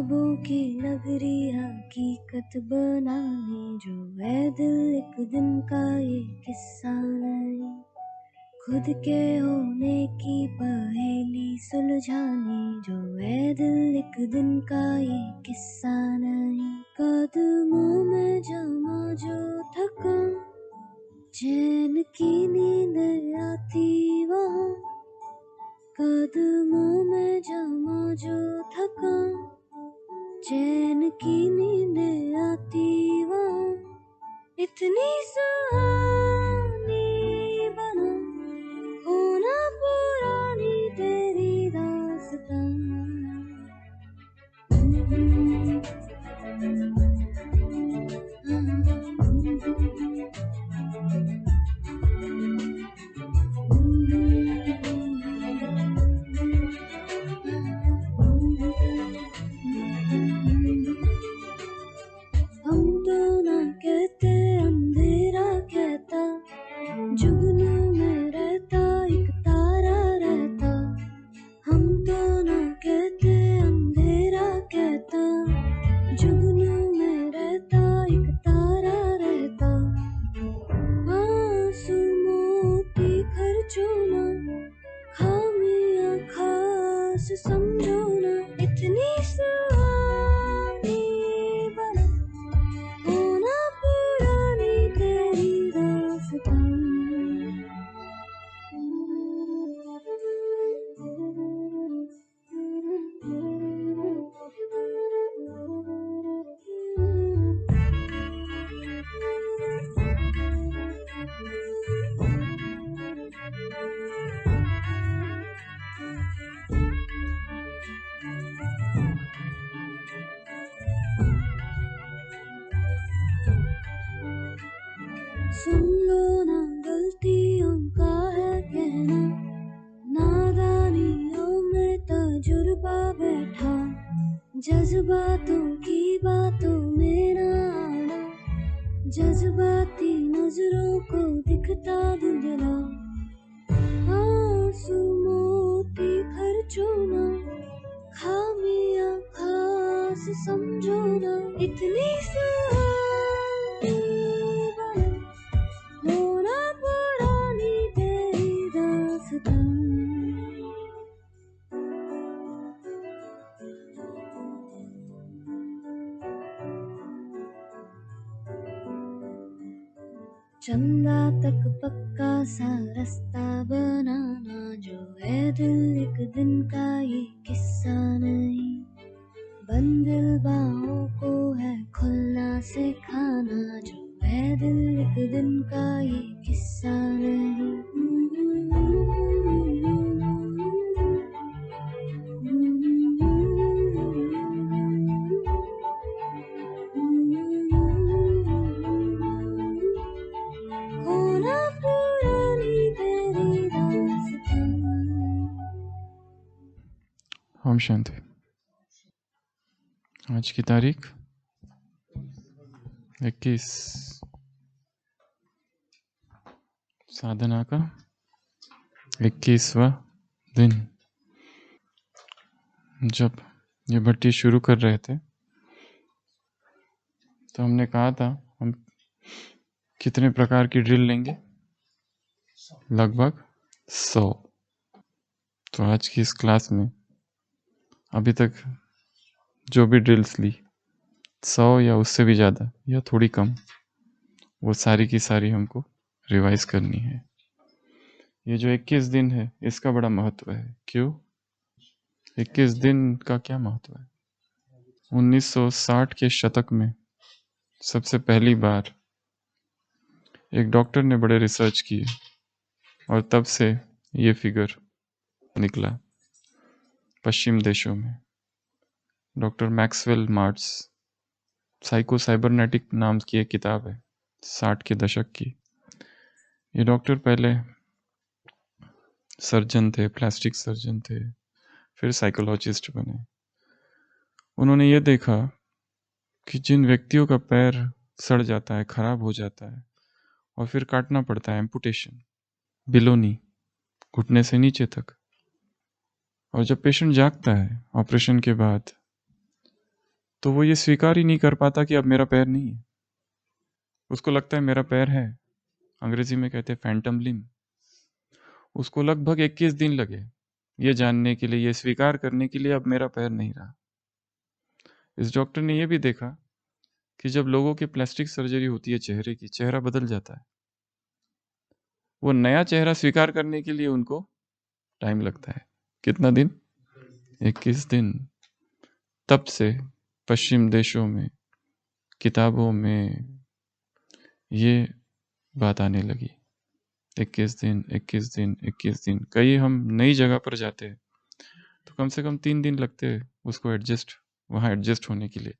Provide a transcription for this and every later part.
ख्वाबों की नगरी हकीकत बनाने जो है दिल एक दिन का ये किस्सा नहीं। खुद के होने की पहेली सुलझाने जो है दिल एक दिन का ये किस्सा नहीं। कदमों में जमा जो थकान, चैन की नींद आती वहाँ। कदमों में जमा जो थकान, चैन की नींद आती वहाँ। इतनी सुहानी बना होना पुरानी तेरी दास्तां। हम तो ना कहते अंधेरा कहता, जुगनू में रहता एक तारा रहता। हम तो ना कहते अंधेरा कहता, जुगनू में रहता एक तारा रहता। आंसू मोती खर्चो ना, खामियां खास समझो ना। इतनी सुहानी बना होना पुरानी तेरी दास्तां। सुन लो ना गलतियों का है कहना, नादानियों में तजुर्बा बैठा। जज्बातों की बातों में ना आना, जज्बाती नजरों को दिखता धुंधला। आंसू मोती खर्चो ना, खामियां खास समझो ना। इतनी सुहानी बना होना पुरानी तेरी दास्तां। चंदा तक पक्का सा रास्ता बनाना जो है दिल एक दिन का ये किस्सा नहीं। बंदिल बाहों को है खुलना सिखाना जो है दिल एक दिन का ये किस्सा नहीं। होना पुरानी तेरी दास्तां। ओम शांति। आज की तारीख 21, साधना का 21वां दिन। जब ये भट्टी शुरू कर रहे थे तो हमने कहा था हम कितने प्रकार की ड्रिल लेंगे, लगभग 100। तो आज की इस क्लास में अभी तक जो भी ड्रिल्स ली 100 या उससे भी ज़्यादा या थोड़ी कम, वो सारी की सारी हमको रिवाइज करनी है। ये जो 21 दिन है इसका बड़ा महत्व है। क्यों? 21 दिन का क्या महत्व है? 1960 के शतक में सबसे पहली बार एक डॉक्टर ने बड़े रिसर्च किए और तब से ये फिगर निकला पश्चिम देशों में। Doctor Maxwell marts, psycho cybernetic नाम की एक किताब है 60 के दशक की। ये डॉक्टर पहले सर्जन थे, प्लास्टिक सर्जन थे, फिर साइकोलॉजिस्ट बने। उन्होंने ये देखा कि जिन व्यक्तियों का पैर सड़ जाता है, खराब हो जाता है और फिर काटना पड़ता है, एम्पुटेशन, बिलोनी, घुटने से नीचे तक, और जब पेशेंट जागता है ऑपरेशन के बाद तो वो ये स्वीकार ही नहीं कर पाता कि अब मेरा पैर नहीं है। उसको लगता है मेरा पैर है, अंग्रेजी में कहते हैं फैंटम लिम्ब। उसको लगभग 21 दिन लगे ये जानने के लिए, ये स्वीकार करने के लिए अब मेरा पैर नहीं रहा। इस डॉक्टर ने ये भी देखा कि जब लोगों की प्लास्टिक सर्जरी होती है चेहरे की, चेहरा बदल जाता है। वो नया चेहरा स्वीकार करने के लिए उनको टाइम लगता है। कितना दिन? 21 दिन। तब से पश्चिम देशों में, किताबों में ये बात आने लगी, 21 दिन, 21 दिन, 21 दिन। कई हम नई जगह पर जाते हैं तो कम से कम 3 दिन लगते हैं उसको वहाँ एडजस्ट होने के लिए,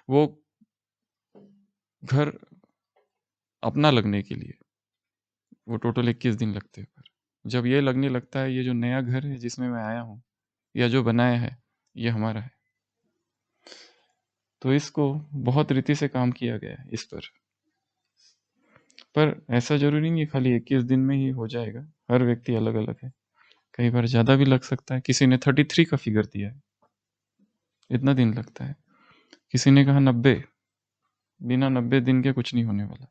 वो घर अपना लगने के लिए। वो टोटल 21 दिन लगते हैं। पर जब ये लगने लगता है ये जो नया घर है जिसमें मैं आया हूँ या जो बनाया है ये हमारा है, तो इसको बहुत रीति से काम किया गया है इस पर ऐसा जरूरी नहीं है खाली 21 दिन में ही हो जाएगा। हर व्यक्ति अलग अलग है, कई बार ज़्यादा भी लग सकता है। किसी ने 33 का फिगर दिया है, इतना दिन लगता है। किसी ने कहा 90, बिना 90 दिन के कुछ नहीं होने वाला।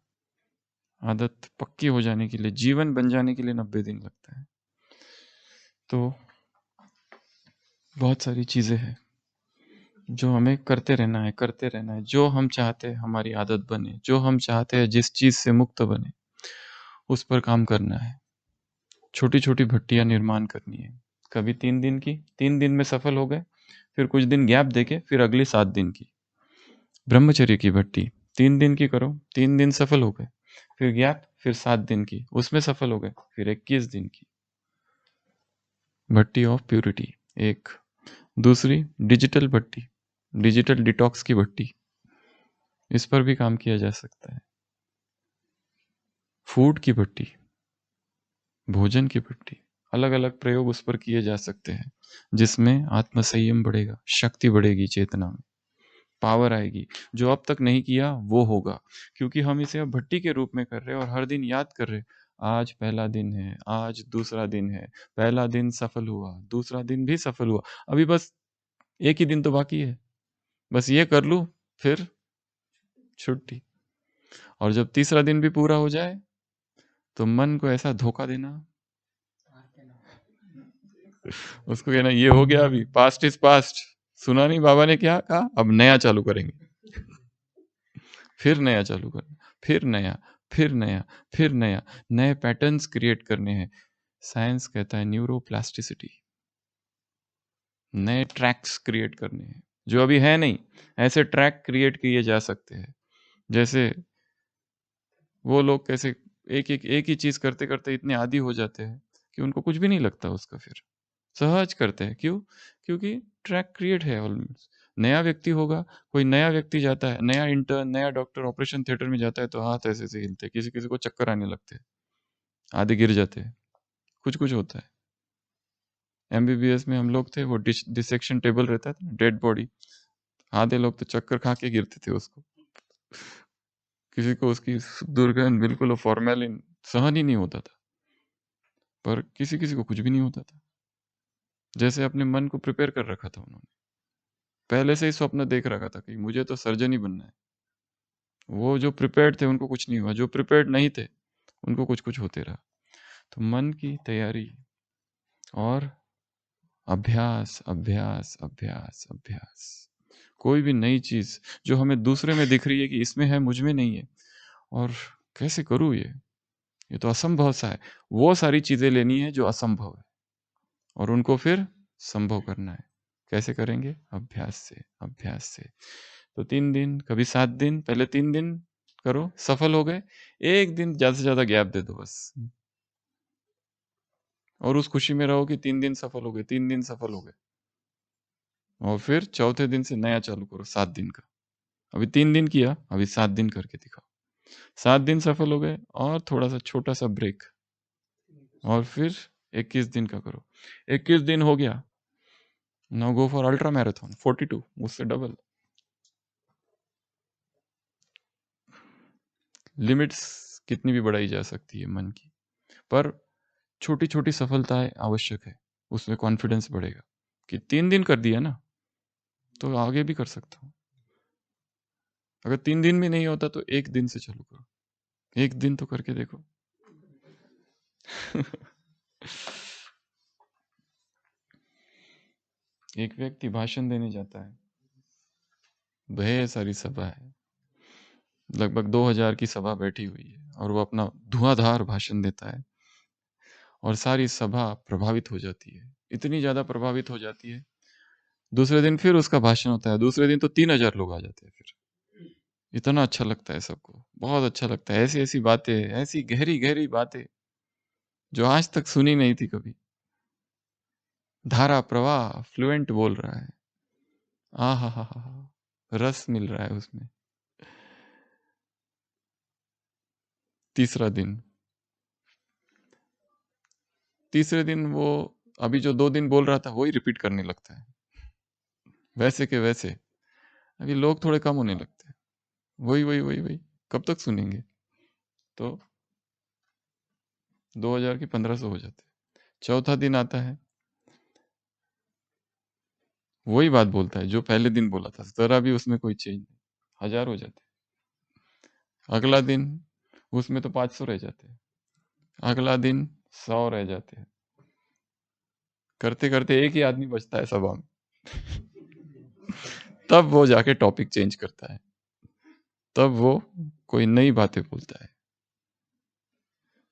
आदत पक्की हो जाने के लिए, जीवन बन जाने के लिए 90 दिन लगता है। तो बहुत सारी चीज़ें हैं जो हमें करते रहना है, करते रहना है। जो हम चाहते हैं हमारी आदत बने, जो हम चाहते हैं जिस चीज़ से मुक्त बने, उस पर काम करना है। छोटी छोटी भट्टियां निर्माण करनी है। कभी 3 दिन की, 3 दिन में सफल हो गए, फिर कुछ दिन गैप देके फिर अगली 7 दिन की। ब्रह्मचर्य की भट्टी 3 दिन की करो, 3 दिन सफल हो गए, फिर गैप, फिर 7 दिन की, उसमें सफल हो गए, फिर 21 दिन की। भट्टी ऑफ प्यूरिटी एक। दूसरी डिजिटल भट्टी, डिजिटल डिटॉक्स की भट्टी, इस पर भी काम किया जा सकता है। फूड की भट्टी, भोजन की भट्टी, अलग अलग प्रयोग उस पर किए जा सकते हैं जिसमें आत्मसंयम बढ़ेगा, शक्ति बढ़ेगी, चेतना में पावर आएगी। जो अब तक नहीं किया वो होगा, क्योंकि हम इसे अब भट्टी के रूप में कर रहे हैं और हर दिन याद कर रहे हैं। आज पहला दिन है, आज दूसरा दिन है, पहला दिन सफल हुआ, दूसरा दिन भी सफल हुआ, अभी बस एक ही दिन तो बाकी है, बस ये कर लूं, फिर छुट्टी। और जब तीसरा दिन भी पूरा हो जाए तो मन को ऐसा धोखा देना, उसको कहना ये हो गया, अभी पास्ट इज पास्ट, सुना नहीं बाबा ने क्या कहा, अब नया चालू करेंगे। फिर नया चालू करना, फिर नया, फिर नया, फिर नया, नए पैटर्न्स क्रिएट करने हैं। साइंस कहता है न्यूरोप्लास्टिसिटी, नए ट्रैक्स क्रिएट करने हैं जो अभी है नहीं। ऐसे ट्रैक क्रिएट किए जा सकते हैं जैसे वो लोग कैसे एक ही चीज करते करते इतने आदी हो जाते हैं कि उनको कुछ भी नहीं लगता उसका, फिर सहज करते हैं। क्यों? क्योंकि ट्रैक क्रिएट है ऑलमोस्ट। नया व्यक्ति होगा, कोई नया व्यक्ति जाता है, नया इंटर्न, नया डॉक्टर ऑपरेशन थिएटर में जाता है तो हाथ ऐसे ऐसे हिलते हैं, किसी किसी को चक्कर आने लगते हैं, आधे गिर जाते हैं, कुछ कुछ होता है। एमबीबीएस में हम लोग थे, वो डिसेक्शन टेबल रहता था, डेड बॉडी, आधे लोग तो चक्कर खा के गिरते थे उसको, किसी को उसकी दुर्गंध बिल्कुल फॉर्मेलिन सहन ही नहीं होता था, पर किसी किसी को कुछ भी नहीं होता था। जैसे अपने मन को प्रिपेयर कर रखा था उन्होंने, पहले से ही स्वप्न देख रखा था कि मुझे तो सर्जन ही बनना है। वो जो प्रिपेयर्ड थे उनको कुछ नहीं हुआ, जो प्रिपेयर्ड नहीं थे उनको कुछ कुछ होते रहा। तो मन की तैयारी और अभ्यास, अभ्यास, अभ्यास, अभ्यास। कोई भी नई चीज जो हमें दूसरे में दिख रही है कि इसमें है, मुझ में नहीं है, और कैसे करूँ ये तो असंभव सा है, वो सारी चीजें लेनी है जो असंभव है और उनको फिर संभव करना है। कैसे करेंगे? अभ्यास से, अभ्यास से। तो 3 दिन, कभी 7 दिन, पहले 3 दिन करो, सफल हो गए, एक दिन ज्यादा से ज्यादा गैप दे दो बस, और उस खुशी में रहो कि 3 दिन सफल हो गए, 3 दिन सफल हो गए। और फिर चौथे दिन से नया चालू करो, 7 दिन का। अभी 3 दिन किया, अभी 7 दिन करके दिखाओ। 7 दिन सफल हो गए और थोड़ा सा छोटा सा ब्रेक, और फिर 21 दिन का करो। 21 दिन हो गया, now go for ultra marathon 42, उससे डबल। लिमिट्स कितनी भी बढ़ाई जा सकती है मन की, पर छोटी छोटी सफलताएं आवश्यक है, उसमें कॉन्फिडेंस बढ़ेगा कि 3 दिन कर दिया ना तो आगे भी कर सकता हूँ। अगर 3 दिन भी नहीं होता तो 1 दिन से चालू करो, 1 दिन तो करके देखो। एक व्यक्ति भाषण देने जाता है, ढेर सारी सभा है, लगभग 2000 की सभा बैठी हुई है, और वो अपना धुआंधार भाषण देता है और सारी सभा प्रभावित हो जाती है, इतनी ज्यादा प्रभावित हो जाती है। दूसरे दिन फिर उसका भाषण होता है, दूसरे दिन तो 3000 लोग आ जाते हैं। फिर इतना अच्छा लगता है सबको, बहुत अच्छा लगता है। ऐसी ऐसी बातें, ऐसी गहरी गहरी बातें जो आज तक सुनी नहीं थी कभी। धारा प्रवाह फ्लुएंट बोल रहा है, आ हा, रस मिल रहा है उसमें। तीसरा दिन, तीसरे दिन वो अभी जो 2 दिन बोल रहा था वही रिपीट करने लगता है, वैसे के वैसे। अभी लोग थोड़े कम होने लगते हैं, वही वही वही वही, कब तक सुनेंगे? तो 2000 की 1500 हो जाते हैं। चौथा दिन आता है, वही बात बोलता है जो पहले दिन बोला था, जरा भी उसमें कोई चेंज नहीं, 1000 हो जाते हैं। अगला दिन उसमें तो 500 रह जाते हैं, अगला दिन 100 रह जाते हैं। करते करते एक ही आदमी बचता है सभा में। तब वो जाके टॉपिक चेंज करता है, तब वो कोई नई बातें बोलता है।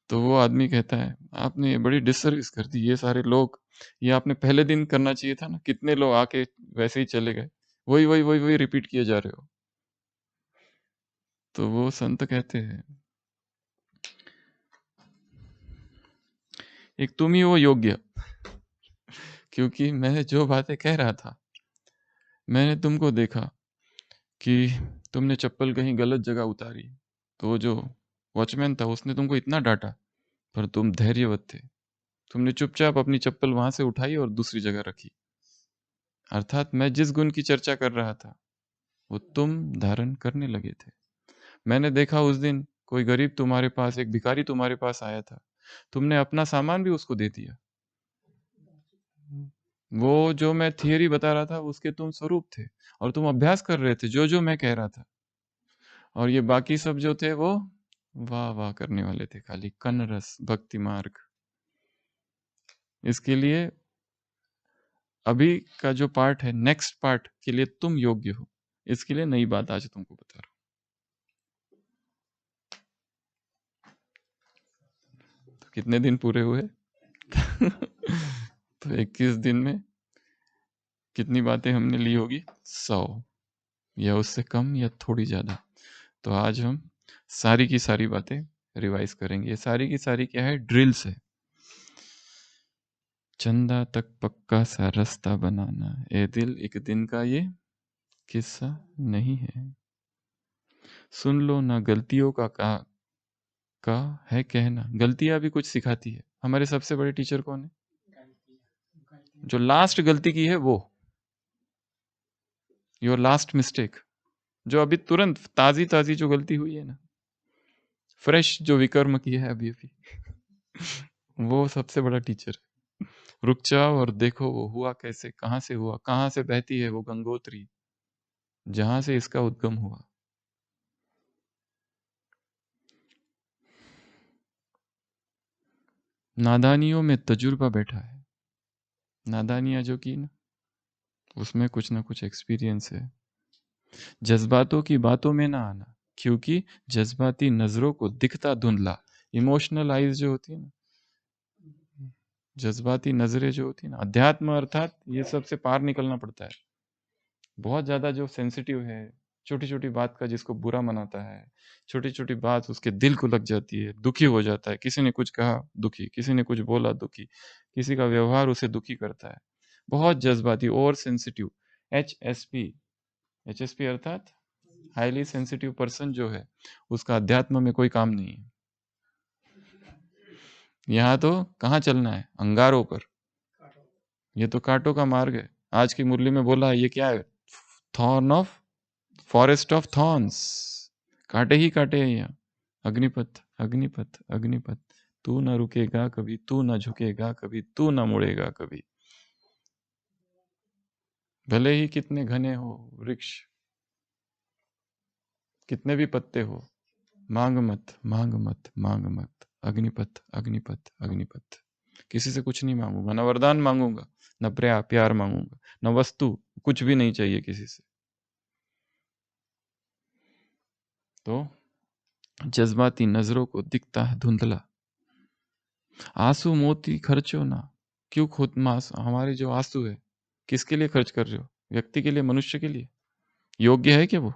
तो वो आदमी कहता है, आपने ये बड़ी डिससर्विस कर दी, ये सारे लोग, ये आपने पहले दिन करना चाहिए था ना, कितने लोग आके वैसे ही चले गए, वही वही वही वही रिपीट किए जा रहे हो। तो वो संत कहते हैं, एक तुम ही हो योग्य, क्योंकि मैं जो बातें कह रहा था, मैंने तुमको देखा कि तुमने चप्पल कहीं गलत जगह उतारी, तो वो जो वॉचमैन था उसने तुमको इतना डांटा, पर तुम धैर्यवत थे, तुमने चुपचाप अपनी चप्पल वहां से उठाई और दूसरी जगह रखी। अर्थात मैं जिस गुण की चर्चा कर रहा था वो तुम धारण करने लगे थे। मैंने देखा उस दिन कोई गरीब तुम्हारे पास, एक भिखारी तुम्हारे पास आया था, तुमने अपना सामान भी उसको दे दिया। वो जो मैं थियरी बता रहा था उसके तुम स्वरूप थे, और तुम अभ्यास कर रहे थे जो जो मैं कह रहा था। और ये बाकी सब जो थे वो वाह वाह करने वाले थे, खाली कन रस भक्ति मार्ग। इसके लिए अभी का जो पार्ट है, नेक्स्ट पार्ट के लिए तुम योग्य हो, इसके लिए नई बात आज तुमको बता रहा हूं। तो कितने दिन पूरे हुए? तो 21 दिन में कितनी बातें हमने ली होगी? 100, या उससे कम या थोड़ी ज्यादा। तो आज हम सारी की सारी बातें रिवाइज करेंगे। ये सारी की सारी क्या है? ड्रिल्स है। चंदा तक पक्का सा रास्ता बनाना, ए दिल एक दिन का ये किस्सा नहीं है। सुन लो ना गलतियों का है कहना, गलतियां भी कुछ सिखाती है। हमारे सबसे बड़े टीचर कौन है? जो लास्ट गलती की है वो, योर लास्ट मिस्टेक, जो अभी तुरंत ताजी ताजी जो गलती हुई है ना, फ्रेश जो विकर्म किया है अभी अभी, वो सबसे बड़ा टीचर है। रुक जाओ और देखो वो हुआ कैसे, कहां से हुआ, कहां से बहती है वो गंगोत्री, जहां से इसका उद्गम हुआ। नादानियों में तजुर्बा बैठा है। नादानियां जो की ना, उसमें कुछ ना कुछ एक्सपीरियंस है। जज्बातों की बातों में ना आना, क्योंकि जज्बाती नजरों को दिखता धुंधला। इमोशनल आईज जो होती है ना, जज्बाती नजरें जो होती है ना, अध्यात्म अर्थात ये सबसे पार निकलना पड़ता है। बहुत ज्यादा जो सेंसिटिव है, छोटी छोटी बात का जिसको बुरा मनाता है, छोटी छोटी बात उसके दिल को लग जाती है, दुखी हो जाता है। किसी ने कुछ कहा दुखी, किसी ने कुछ बोला दुखी, किसी का व्यवहार उसे दुखी करता है। बहुत जज्बाती, ओवर सेंसिटिव, HSP। HSP अर्थात हाईली सेंसिटिव पर्सन जो है, उसका अध्यात्म में कोई काम नहीं है। यहाँ तो कहाँ चलना है? अंगारों पर। ये तो कांटों का मार्ग है। आज की मुरली में बोला ये क्या है? Thorn of, forest of thorns, कांटे ही कांटे हैं यहाँ। अग्निपथ अग्निपथ अग्निपथ, तू ना रुकेगा कभी, तू ना झुकेगा कभी, तू ना मुड़ेगा कभी। भले ही कितने घने हो वृक्ष, कितने भी पत्ते हो, मांग मत मांग मत मांग मत, अग्निपथ अग्निपथ अग्निपथ। किसी से कुछ नहीं मांगूंगा, न वरदान मांगूंगा, न प्यार मांगूंगा, न वस्तु, कुछ भी नहीं चाहिए किसी से। तो जज्बाती नजरों को दिखता है धुंधला, आंसू मोती खर्चो ना। क्यों खुद मास हमारे जो आंसू है, किसके लिए खर्च कर रहे हो? व्यक्ति के लिए, मनुष्य के लिए? योग्य है क्या वो?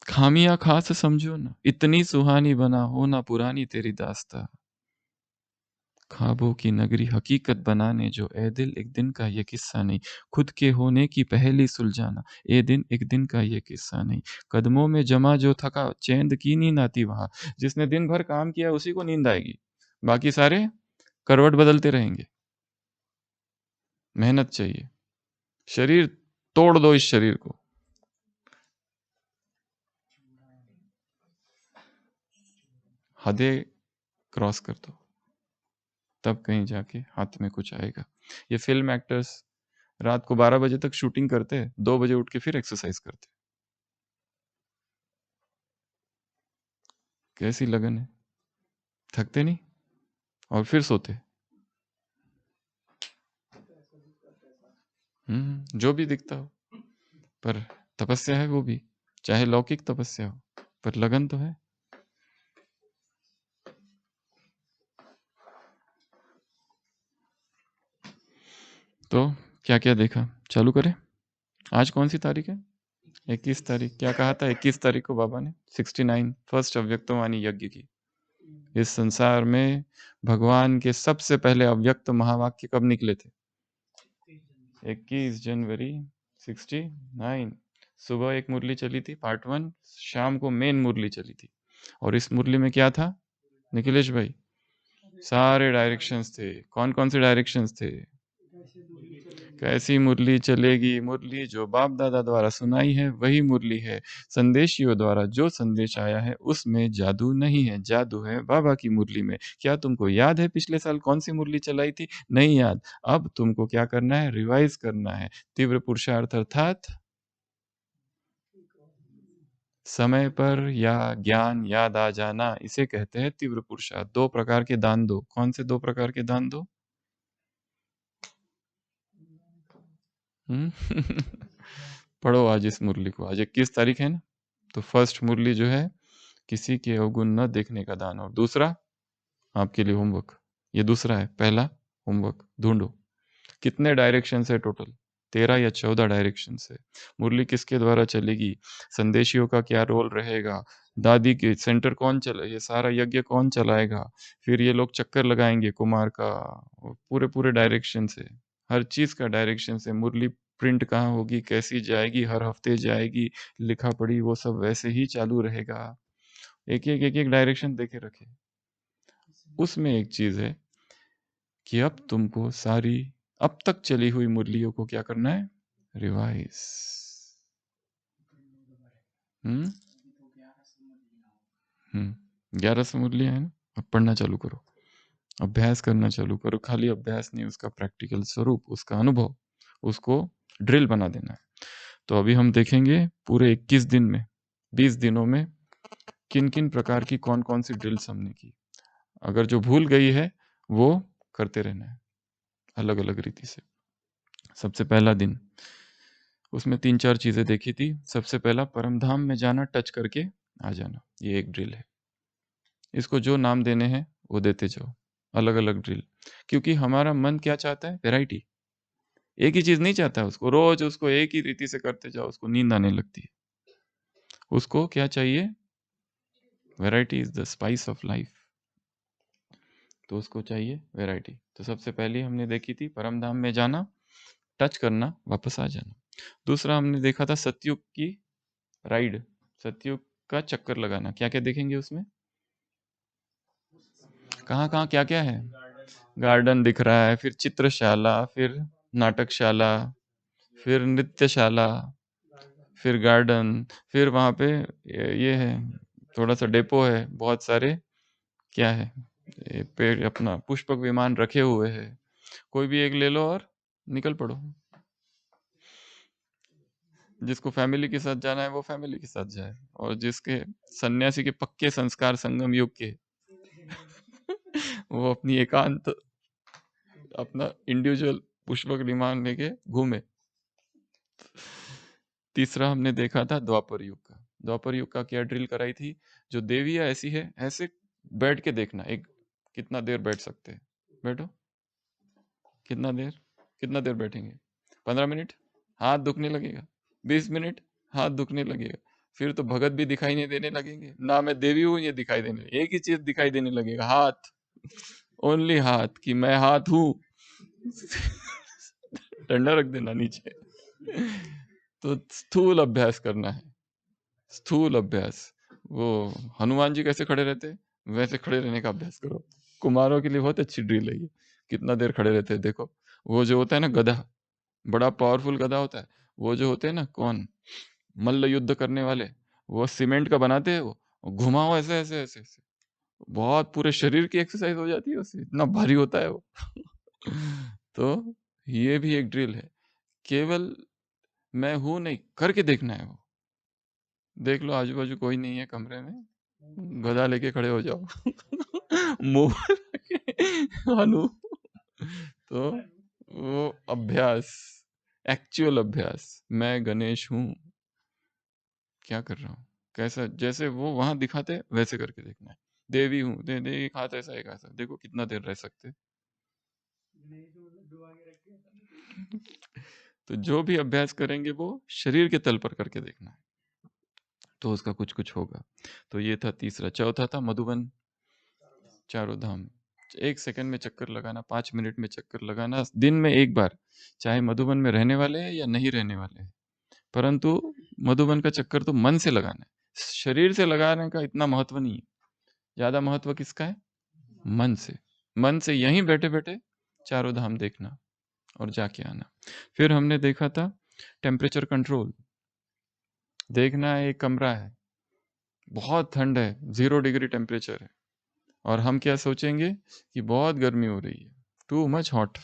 खामियां खास समझो ना, इतनी सुहानी बना हो ना पुरानी तेरी दास्ता। ख्वाबों की नगरी हकीकत बनाने जो, ए दिल एक दिन का ये किस्सा नहीं। खुद के होने की पहली सुलझाना, ए दिन एक दिन का ये किस्सा नहीं। कदमों में जमा जो थका, चैन की नींद आती वहां। जिसने दिन भर काम किया उसी को नींद आएगी, बाकी सारे करवट बदलते रहेंगे। मेहनत चाहिए। शरीर तोड़ दो, इस शरीर को। हदें क्रॉस कर दो, तब कहीं जाके हाथ में कुछ आएगा। ये फिल्म एक्टर्स रात को 12 बजे तक शूटिंग करते हैं, 2 बजे उठ के फिर एक्सरसाइज करते हैं। कैसी लगन है, थकते नहीं और फिर सोते। जो भी दिखता हो, पर तपस्या है वो भी, चाहे लौकिक तपस्या हो, पर लगन तो है। तो क्या क्या देखा, चालू करें? आज कौन सी तारीख है? 21 तारीख। क्या कहा था 21 तारीख को बाबा ने? 69 फर्स्ट अव्यक्तवाणी यज्ञ की। इस संसार में भगवान के सबसे पहले अव्यक्त महावाक्य कब निकले थे? 21 जनवरी 69। सुबह एक मुरली चली थी पार्ट 1, शाम को मेन मुरली चली थी। और इस मुरली में क्या था निखिलेश भाई? सारे डायरेक्शंस थे। कौन कौन से डायरेक्शंस थे? कैसी मुरली चलेगी? मुरली जो बाप दादा द्वारा सुनाई है वही मुरली है। संदेशियों द्वारा जो संदेश आया है उसमें जादू नहीं है, जादू है बाबा की मुरली में। क्या तुमको याद है पिछले साल कौन सी मुरली चलाई थी? नहीं याद। अब तुमको क्या करना है? रिवाइज करना है। तीव्र पुरुषार्थ अर्थात समय पर या ज्ञान याद आ जाना, इसे कहते हैं तीव्र पुरुषार्थ। 2 प्रकार के दान दो। कौन से 2 प्रकार के दान दो? हम्म? पढ़ो आज इस मुरली को। आज 21 तारीख है ना, तो फर्स्ट मुरली जो है, किसी के अवगुण न देखने का दान। और दूसरा आपके लिए होमवर्क, ये दूसरा है। पहला होमवर्क ढूंढो कितने डायरेक्शन है टोटल। 13 या 14 डायरेक्शन है। मुरली किसके द्वारा चलेगी? संदेशियों का क्या रोल रहेगा? दादी के सेंटर कौन चला, ये सारा यज्ञ कौन चलाएगा? फिर ये लोग चक्कर लगाएंगे कुमार का, और पूरे पूरे डायरेक्शन से, हर चीज का डायरेक्शन से। मुरली प्रिंट कहाँ होगी, कैसी जाएगी, हर हफ्ते जाएगी, लिखा पढ़ी वो सब वैसे ही चालू रहेगा। एक एक डायरेक्शन देके रखे। उसमें एक चीज है कि अब तुमको सारी अब तक चली हुई मुरलियों को क्या करना है? रिवाइज। हम्म 1100 मुरलियां है ना। अब पढ़ना चालू करो, अभ्यास करना चालू करो। खाली अभ्यास नहीं, उसका प्रैक्टिकल स्वरूप, उसका अनुभव, उसको ड्रिल बना देना है। तो अभी हम देखेंगे पूरे 21 दिन में, 20 दिनों में किन किन प्रकार की कौन कौन सी ड्रिल्स हमने की। अगर जो भूल गई है वो करते रहना है अलग अलग रीति से। सबसे पहला दिन, उसमें 3-4 चीजें देखी थी। सबसे पहला परम धाम में जाना, टच करके आ जाना, ये एक ड्रिल है। इसको जो नाम देने हैं वो देते जाओ, अलग अलग ड्रिल। क्योंकि हमारा मन क्या चाहता है? वैरायटी। एक ही चीज नहीं चाहता है, उसको रोज उसको एक ही रीति से करते जाओ, उसको नींद आने लगती है। उसको क्या चाहिए? Variety is the spice of life. तो उसको चाहिए वैरायटी। तो सबसे पहले हमने देखी थी परम धाम में जाना, टच करना, वापस आ जाना। दूसरा हमने देखा था सतयुग की राइड, सतयुग का चक्कर लगाना। क्या क्या देखेंगे उसमें? कहाँ कहाँ क्या क्या है? गार्डन दिख रहा है, फिर चित्रशाला, फिर नाटकशाला, फिर नृत्यशाला, फिर गार्डन, फिर वहाँ पे ये है, थोड़ा सा डेपो है, बहुत सारे क्या है, ये पेड़, अपना पुष्पक विमान रखे हुए हैं। कोई भी एक ले लो और निकल पड़ो। जिसको फैमिली के साथ जाना है वो फैमिली के साथ जाए, और जिसके सन्यासी के पक्के संस्कार संगम युग के वो अपनी एकांत अपना इंडिविजुअल पुष्पक विमान लेके घूमे। तीसरा हमने देखा था द्वापर युग का। द्वापर युग का क्या ड्रिल कराई थी, जो देवियां ऐसी है ऐसे बैठ के देखना, एक कितना देर बैठ सकते हैं, बैठो कितना देर बैठेंगे, 15 मिनट, हाथ दुखने लगेगा, 20 मिनट, हाथ दुखने लगेगा, फिर तो भगत भी दिखाई नहीं देने लगेंगे, ना मैं देवी हूं ये दिखाई देने, एक ही चीज दिखाई देने लगेगा, हाथ, ओनली हाथ, कि मैं हाथ हूं। डंडा रख देना नीचे। तो स्थूल अभ्यास करना है, स्थूल अभ्यास। वो हनुमान जी कैसे खड़े रहते वैसे खड़े रहने का अभ्यास करो। कुमारों के लिए बहुत अच्छी ड्रिल है ये, कितना देर खड़े रहते हैं देखो। वो जो होता है ना गधा, बड़ा पावरफुल गधा होता है, वो जो होते हैं ना कौन, मल्ल युद्ध करने वाले, वो सीमेंट का बनाते हैं, वो घुमाओ ऐसे ऐसे ऐसे ऐसे, बहुत पूरे शरीर की एक्सरसाइज हो जाती है उससे, इतना भारी होता है वो। तो ये भी एक ड्रिल है, केवल मैं हूं नहीं करके देखना है वो। देख लो आजू बाजू कोई नहीं है कमरे में, गधा लेके खड़े हो जाओ। मुंह हनु, तो वो अभ्यास, एक्चुअल अभ्यास, मैं गणेश हूं, क्या कर रहा हूँ, कैसा, जैसे वो वहां दिखाते वैसे करके देखना है। देवी हूँ, दे दे, एक हाथ ऐसा एक हाथ, देखो कितना देर रह सकते। तो जो भी अभ्यास करेंगे वो शरीर के तल पर करके देखना है, तो उसका कुछ कुछ होगा। तो ये था तीसरा। चौथा था मधुबन चारों धाम, 1 सेकंड में चक्कर लगाना, 5 मिनट में चक्कर लगाना, दिन में एक बार, चाहे मधुबन में रहने वाले हैं या नहीं रहने वाले हैं, परंतु मधुबन का चक्कर तो मन से लगाना है, शरीर से लगाने का इतना महत्व नहीं है। ज्यादा महत्व किसका है, मन से। मन से यहीं बैठे बैठे चारों धाम देखना और जाके आना। फिर हमने देखा था टेम्परेचर कंट्रोल, देखना है एक कमरा है, बहुत ठंड है, 0 डिग्री टेम्परेचर है, और हम क्या सोचेंगे कि बहुत गर्मी हो रही है, टू मच हॉट,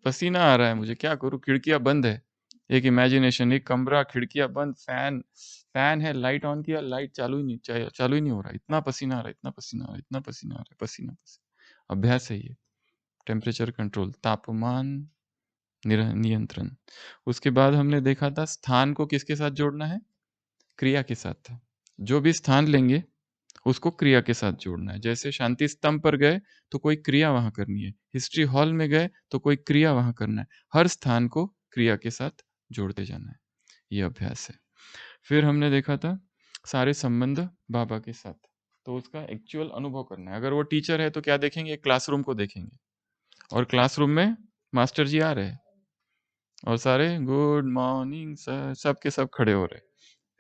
पसीना आ रहा है मुझे, क्या करूँ, खिड़कियां बंद है, एक इमेजिनेशन, एक कमरा, खिड़कियां बंद, फैन, फैन है, लाइट ऑन किया, लाइट चालू ही नहीं, चालू ही नहीं हो रहा, इतना पसीना आ रहा है, इतना पसीना आ रहा है, इतना पसीना आ रहा है, पसीना पसीना। अभ्यास है ये, टेम्परेचर कंट्रोल, तापमान नियंत्रण। उसके बाद हमने देखा था स्थान को किसके साथ जोड़ना है, क्रिया के साथ। जो भी स्थान लेंगे उसको क्रिया के साथ जोड़ना है। जैसे शांति स्तंभ पर गए तो कोई क्रिया वहां करनी है, हिस्ट्री हॉल में गए तो कोई क्रिया वहां करना है, हर स्थान को क्रिया के साथ जोड़ते जाना है, ये अभ्यास है। फिर हमने देखा था सारे संबंध बाबा के साथ, तो उसका एक्चुअल अनुभव करना है। अगर वो टीचर है तो क्या देखेंगे, क्लासरूम को देखेंगे, और क्लासरूम में मास्टर जी आ रहे हैं और सारे गुड मॉर्निंग सर सब के सब खड़े हो रहे।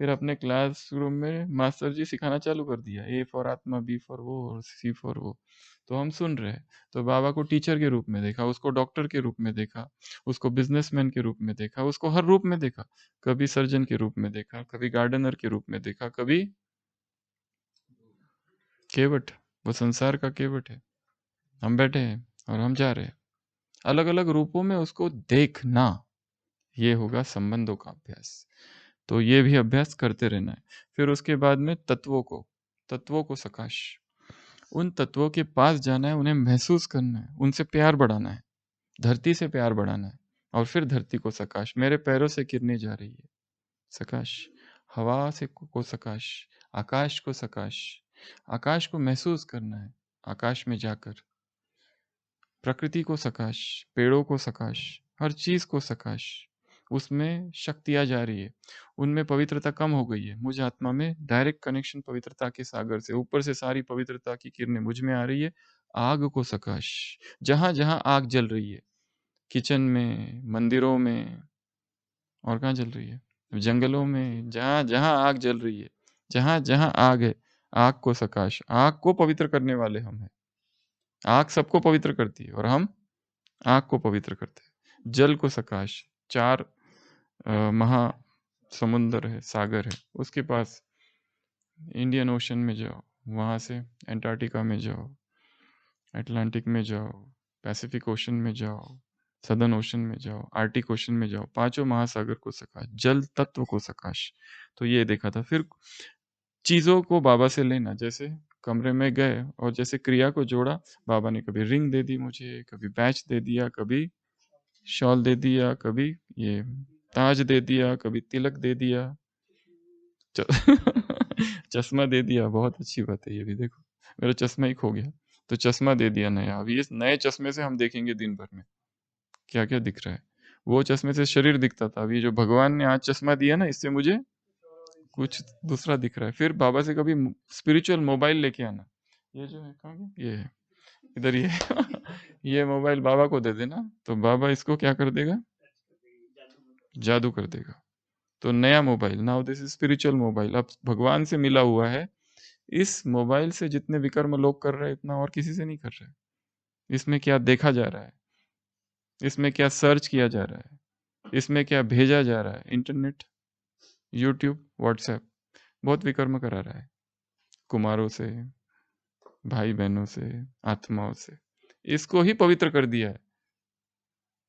फिर अपने क्लासरूम में मास्टर जी सिखाना चालू कर दिया, ए फॉर आत्मा, बी फॉर वो, और सी फॉर वो, तो हम सुन रहे हैं। तो बाबा को टीचर के रूप में देखा, उसको डॉक्टर के रूप में देखा, उसको बिजनेसमैन के रूप में देखा, उसको हर रूप में देखा, कभी सर्जन के रूप में देखा, कभी गार्डनर के रूप में देखा, कभी केवट, वो संसार का केवट है, हम बैठे हैं और हम जा रहे हैं, अलग अलग रूपों में उसको देखना, ये होगा संबंधों का अभ्यास। तो ये भी अभ्यास करते रहना है। फिर उसके बाद में तत्वों को सकाश, उन तत्वों के पास जाना है, उन्हें महसूस करना है, उनसे प्यार बढ़ाना है, धरती से प्यार बढ़ाना है। और फिर धरती को सकाश, मेरे पैरों से किरणें जा रही है, सकाश, हवा से को सकाश, आकाश को सकाश, आकाश को महसूस करना है, आकाश में जाकर प्रकृति को सकाश, पेड़ों को सकाश, हर चीज को सकाश, उसमें शक्ति आ जा रही है, उनमें पवित्रता कम हो गई है, मुझ आत्मा में डायरेक्ट कनेक्शन पवित्रता के सागर से, ऊपर से सारी पवित्रता की किरणें मुझ में आ रही है। आग को सकाश, जहां जहां आग जल रही है, किचन में, मंदिरों में, और कहाँ जल रही है, जंगलों में, जहां जहां आग जल रही है, जहां जहां आग है, आग को सकाश, आग को पवित्र करने वाले हम हैं। आग सबको पवित्र करती है और हम आग को पवित्र करते हैं। जल को सकाश, 4 महा समुंदर है, सागर है, उसके पास इंडियन ओशन में जाओ, वहां से अंटार्कटिका में जाओ, अटलांटिक में जाओ, पैसिफिक ओशन में जाओ, सदर्न ओशन में जाओ, आर्टिक ओशन में जाओ, पांचों महासागर को सकाश, जल तत्व को सकाश। तो ये देखा था। फिर चीजों को बाबा से लेना, जैसे कमरे में गए और जैसे क्रिया को जोड़ा, बाबा ने कभी रिंग दे दी मुझे, कभी पैच दे दिया, कभी शॉल दे दिया, कभी ये ताज दे दिया, कभी तिलक दे दिया, च- चश्मा दे दिया। बहुत अच्छी बात है ये भी। देखो मेरा चश्मा ही खो गया, तो चश्मा दे दिया नया। अभी इस नए चश्मे से हम देखेंगे दिन भर में क्या क्या दिख रहा है। वो चश्मे से शरीर दिखता था, अभी जो भगवान ने आज चश्मा दिया ना, इससे मुझे कुछ दूसरा दिख रहा है। फिर बाबा से कभी स्पिरिचुअल मोबाइल लेके आना। ये जो है कहाँ गया? ये है इधर, ये ये मोबाइल बाबा को दे देना, तो बाबा इसको क्या कर देगा? जादू कर देगा। तो नया mobile, now this is spiritual mobile, अब भगवान से मिला हुआ है। इस मोबाइल से जितने विकर्म लोग कर रहे हैं इतना और किसी से नहीं कर रहे। इसमें क्या देखा जा रहा है, इसमें क्या सर्च किया जा रहा है, इसमें क्या भेजा जा रहा है, इंटरनेट, यूट्यूब, व्हाट्सएप बहुत विकर्म करा रहा है कुमारों से, भाई बहनों से, आत्माओं से। इसको ही पवित्र कर दिया है।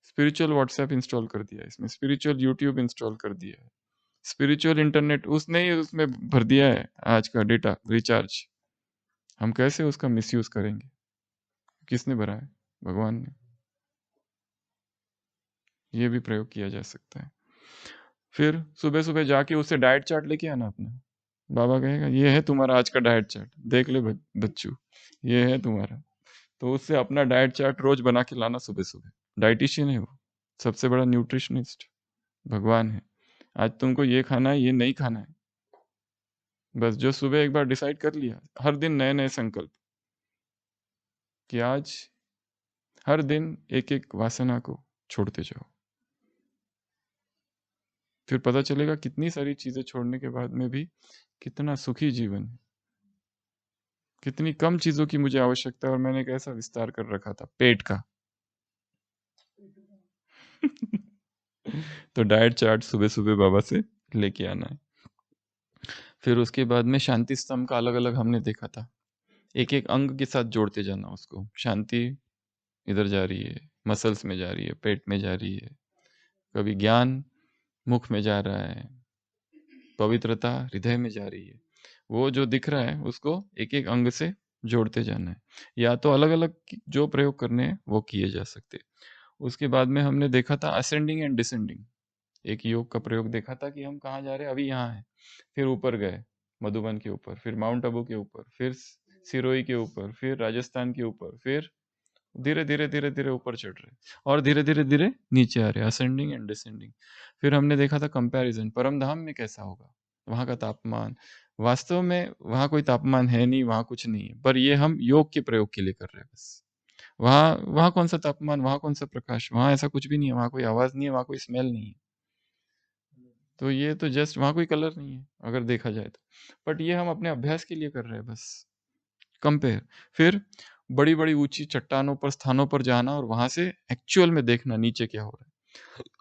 स्पिरिचुअल व्हाट्सएप इंस्टॉल कर दिया है इसमें, स्पिरिचुअल यूट्यूब इंस्टॉल कर दिया है, स्पिरिचुअल इंटरनेट उसने ही उसमें भर दिया है आज का डेटा रिचार्ज। हम कैसे उसका मिसयूज करेंगे? किसने भरा है? भगवान ने। ये भी प्रयोग किया जा सकता है। फिर सुबह सुबह जाके उससे डाइट चार्ट लेके आना अपना। बाबा कहेगा ये है तुम्हारा आज का डाइट चार्ट, देख ले बच्चू, ये है तुम्हारा। तो उससे अपना डाइट चार्ट रोज बना के लाना सुबह सुबह। डाइटिशियन है वो, सबसे बड़ा न्यूट्रिशनिस्ट भगवान है। आज तुमको ये खाना है, ये नहीं खाना है, बस जो सुबह एक बार डिसाइड कर लिया, हर दिन नए नए संकल्प कि आज हर दिन एक एक वासना को छोड़ते जाओ। फिर पता चलेगा कितनी सारी चीजें छोड़ने के बाद में भी कितना सुखी जीवन है। कितनी कम चीजों की मुझे आवश्यकता है और मैंने कैसा विस्तार कर रखा था पेट का। तो डाइट चार्ट सुबह सुबह बाबा से लेके आना है। फिर उसके बाद में शांति स्तंभ का अलग अलग हमने देखा था, एक एक अंग के साथ जोड़ते जाना उसको। शांति इधर जा रही है, मसल्स में जा रही है, पेट में जा रही है, कभी ज्ञान मुख में जा रहा है, पवित्रता हृदय में जा रही है। वो जो दिख रहा है उसको एक एक अंग से जोड़ते जाना है, या तो अलग अलग जो प्रयोग करने हैं वो किए जा सकते हैं। उसके बाद में हमने देखा था असेंडिंग एंड डिसेंडिंग, एक योग का प्रयोग देखा था कि हम कहाँ जा रहे हैं, अभी यहाँ है, फिर ऊपर गए मधुबन के ऊपर, फिर माउंट आबू के ऊपर, फिर सिरोही के ऊपर, फिर राजस्थान के ऊपर, फिर धीरे धीरे धीरे धीरे ऊपर चढ़ रहे और धीरे धीरे धीरे नीचे आ रहे, असेंडिंग एंड डिसेंडिंग। फिर हमने देखा था कंपैरिजन, परम धाम में कैसा होगा, वहाँ का तापमान, वास्तव में वहाँ कोई तापमान है नहीं, वहाँ कुछ नहीं है, पर ये हम योग के प्रयोग के लिए कर रहे हैं बस। वहाँ वहाँ कौन सा तापमान, वहाँ कौन सा प्रकाश, वहाँ ऐसा कुछ भी नहीं है, वहाँ कोई आवाज नहीं है, वहाँ कोई स्मेल नहीं है। तो ये तो जस्ट, वहाँ कोई कलर नहीं है अगर देखा जाए तो, बट ये हम अपने अभ्यास के लिए कर रहे हैं बस, कंपेयर। फिर बड़ी बड़ी ऊंची चट्टानों पर, स्थानों पर जाना और वहां से एक्चुअल में देखना नीचे क्या हो रहा है।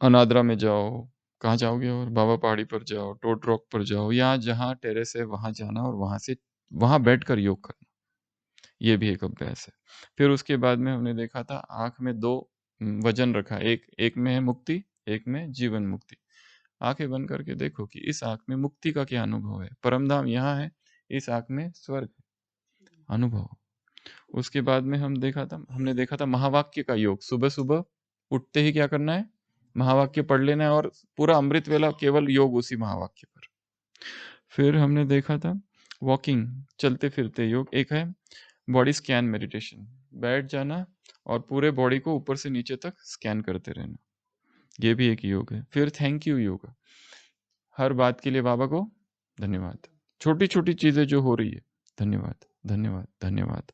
अनाद्रा में जाओ, कहाँ जाओगे, और बाबा पहाड़ी पर जाओ, टोट रॉक पर जाओ, या जहाँ टेरेस है वहां जाना और वहां से वहां बैठकर योग करना, ये भी एक अभ्यास है। फिर उसके बाद में हमने देखा था आंख में दो वजन रखा, एक एक में है मुक्ति, एक में जीवन मुक्ति। आंखें बंद करके देखो कि इस आंख में मुक्ति का क्या अनुभव है, परमधाम यहाँ है, इस आंख में स्वर्ग अनुभव। उसके बाद में हमने देखा था महावाक्य का योग, सुबह सुबह उठते ही क्या करना है, महावाक्य पढ़ लेना है और पूरा अमृत वेला केवल योग उसी महावाक्य पर। फिर हमने देखा था वॉकिंग, चलते फिरते योग। एक है बॉडी स्कैन मेडिटेशन, बैठ जाना और पूरे बॉडी को ऊपर से नीचे तक स्कैन करते रहना, ये भी एक योग है। फिर थैंक यू योग, हर बात के लिए बाबा को धन्यवाद, छोटी छोटी चीजें जो हो रही है, धन्यवाद धन्यवाद धन्यवाद।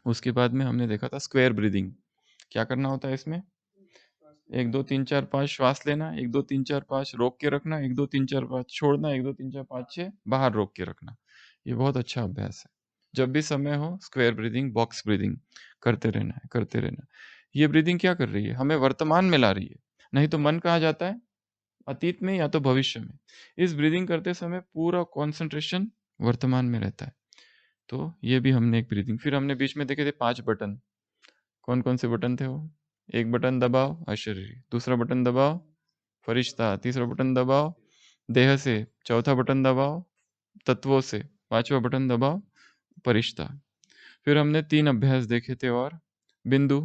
उसके बाद में हमने देखा था स्क्वायर ब्रीदिंग, क्या करना होता है इसमें, 1 2 3 4 5 श्वास लेना, 1 2 3 4 5 रोक के रखना, 1 2 3 4 5 छोड़ना, 1 2 3 4 5 6 बाहर रोक के रखना। ये बहुत अच्छा अभ्यास है। जब भी समय हो स्क्वायर ब्रीदिंग, बॉक्स ब्रीदिंग करते रहना है, करते रहना। ये ब्रीदिंग क्या कर रही है, हमें वर्तमान में ला रही है, नहीं तो मन कहाँ जाता है, अतीत में या तो भविष्य में। इस ब्रीदिंग करते समय पूरा कॉन्सेंट्रेशन वर्तमान में रहता है। तो ये भी हमने एक ब्रीदिंग। फिर हमने बीच में देखे थे 5 बटन, कौन कौन से बटन थे वो, एक बटन दबाओ अशरीरी, दूसरा बटन दबाओ फरिश्ता, तीसरा बटन दबाओ देह से, चौथा बटन दबाओ तत्वों से, पांचवा बटन दबाओ परिश्ता। फिर हमने 3 अभ्यास देखे थे और बिंदु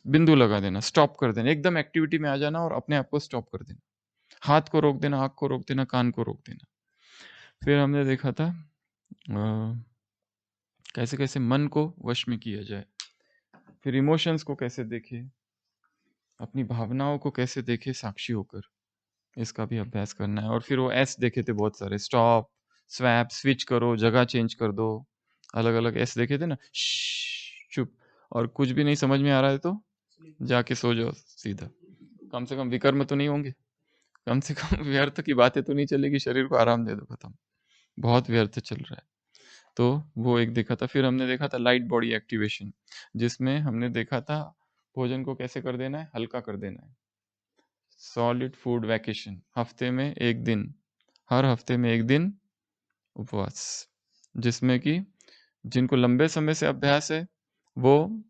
बिंदु लगा देना, स्टॉप कर देना, एकदम एक्टिविटी में आ जाना और अपने आप को स्टॉप कर देना, हाथ को रोक देना, आंख को रोक देना, कान को रोक देना। फिर हमने देखा था कैसे कैसे मन को वश में किया जाए, फिर इमोशंस को कैसे देखे, अपनी भावनाओं को कैसे देखे साक्षी होकर, इसका भी अभ्यास करना है। और फिर वो एस देखे थे बहुत सारे, स्टॉप, स्वैप, स्विच करो, जगह चेंज कर दो, अलग अलग एस देखे थे ना, चुप, और कुछ भी नहीं समझ में आ रहा है तो जाके सो जाओ सीधा, कम से कम विकर्म तो नहीं होंगे, कम से कम व्यर्थ की बातें तो नहीं चलेगी, शरीर को आराम दे दो, खत्म, बहुत व्यर्थ चल रहा है। तो वो एक देखा था। फिर हमने देखा था लाइट बॉडी एक्टिवेशन, जिसमें हमने देखा था भोजन को कैसे कर देना है, हल्का कर देना है। सॉलिड फूड वैकेशन, हफ्ते में एक दिन, हर हफ्ते में एक दिन उपवास, जिसमें कि जिनको लंबे समय से अभ्यास है वो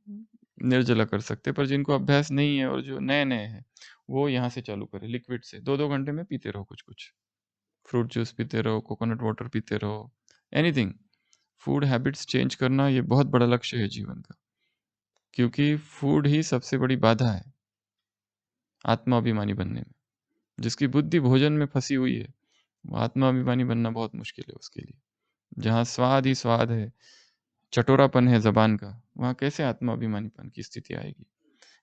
निर्जला कर सकते, पर जिनको अभ्यास नहीं है और जो नए नए हैं वो यहाँ से चालू करें, लिक्विड से 2-2 घंटे में पीते रहो, कुछ कुछ फ्रूट जूस पीते रहो, कोकोनट वाटर पीते रहो, एनीथिंग। फूड हैबिट्स चेंज करना ये बहुत बड़ा लक्ष्य है जीवन का, क्योंकि फूड ही सबसे बड़ी बाधा है आत्माभिमानी बनने में। जिसकी बुद्धि भोजन में फंसी हुई है वो आत्माभिमानी बनना बहुत मुश्किल है उसके लिए। जहाँ स्वाद ही स्वाद है, चटोरापन है जबान का, वहाँ कैसे आत्माभिमानीपन की स्थिति आएगी।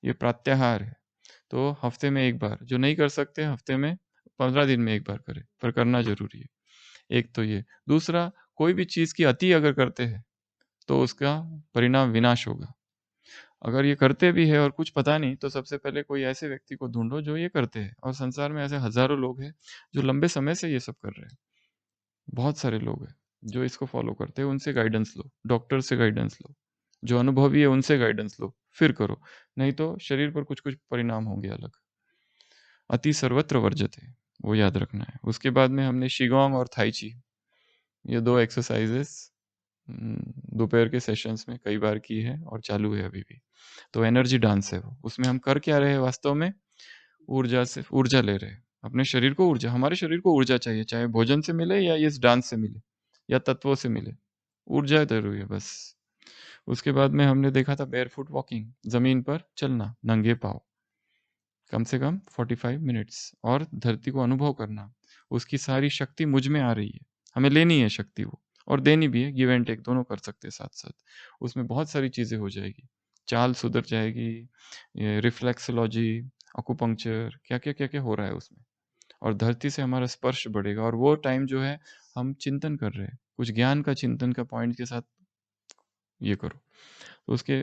ये प्रत्याहार है। तो हफ्ते में एक बार, जो नहीं कर सकते हफ्ते में 15 दिन में एक बार करें, पर करना जरूरी है। एक तो ये, दूसरा कोई भी चीज की अति अगर करते हैं तो उसका परिणाम विनाश होगा। अगर ये करते भी है और कुछ पता नहीं, तो सबसे पहले कोई ऐसे व्यक्ति को ढूंढो जो ये करते हैं, और संसार में ऐसे हजारों लोग हैं जो लंबे समय से ये सब कर रहे हैं, बहुत सारे लोग हैं जो इसको फॉलो करते हैं। उनसे गाइडेंस लो, डॉक्टर से गाइडेंस लो, जो अनुभवी है उनसे गाइडेंस लो, फिर करो, नहीं तो शरीर पर कुछ कुछ परिणाम होंगे अलग। अति सर्वत्र वर्जते, वो याद रखना है। उसके बाद में हमने शिगोंग और थाईची, ये 2 एक्सरसाइजेस दोपहर के सेशंस में कई बार की है और चालू है अभी भी। तो एनर्जी डांस है वो, उसमें हम कर क्या रहे हैं वास्तव में, ऊर्जा से ऊर्जा ले रहे हैं, अपने शरीर को ऊर्जा, हमारे शरीर को ऊर्जा चाहिए, चाहे भोजन से मिले या इस डांस से मिले या तत्वों से मिले, ऊर्जा जरूरी है बस। उसके बाद में हमने देखा था बेयरफुट वॉकिंग, जमीन पर चलना नंगे पाँव, कम से कम 45 मिनट्स, और धरती को अनुभव करना, उसकी सारी शक्ति मुझ में आ रही है, हमें लेनी है शक्ति वो, और देनी भी है, गिव एंड टेक दोनों कर सकते हैं साथ साथ। उसमें बहुत सारी चीजें हो जाएगी, चाल सुधर जाएगी, रिफ्लेक्सोलॉजी, अकुपंक्चर, क्या क्या हो रहा है उसमें, और धरती से हमारा स्पर्श बढ़ेगा। और वो टाइम जो है हम चिंतन कर रहे हैं, कुछ ज्ञान का चिंतन का पॉइंट के साथ ये करो, तो उसके